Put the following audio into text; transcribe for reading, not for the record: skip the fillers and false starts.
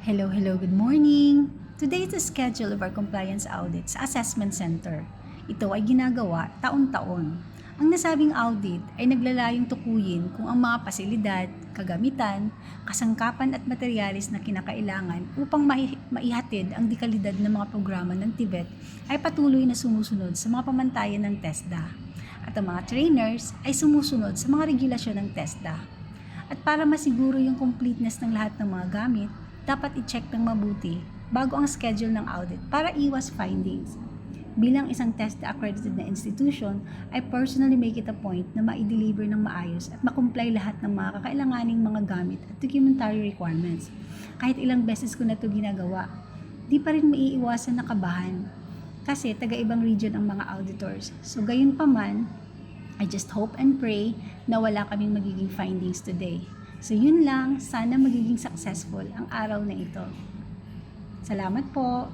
Hello, good morning! Today is the schedule of our compliance audit sa Assessment Center. Ito ay ginagawa taon-taon. Ang nasabing audit ay naglalayong tukuyin kung ang mga pasilidad, kagamitan, kasangkapan at materyales na kinakailangan upang maihatid ang dekalidad ng mga programa ng TVET ay patuloy na sumusunod sa mga pamantayan ng TESDA. At ang mga trainers ay sumusunod sa mga regulasyon ng TESDA. At para masiguro yung completeness ng lahat ng mga gamit, dapat i-check ng mabuti bago ang schedule ng audit para iwas findings. Bilang isang TESDA-accredited na institution, I personally make it a point na ma-deliver ng maayos at makumply lahat ng mga kakailanganing mga gamit at documentary requirements. Kahit ilang beses ko na ito ginagawa, di pa rin maiiwasan na kabahan kasi taga-ibang region ang mga auditors. So gayon pa man, I just hope and pray na wala kaming magiging findings today. So yun lang, sana magiging successful ang araw na ito. Salamat po!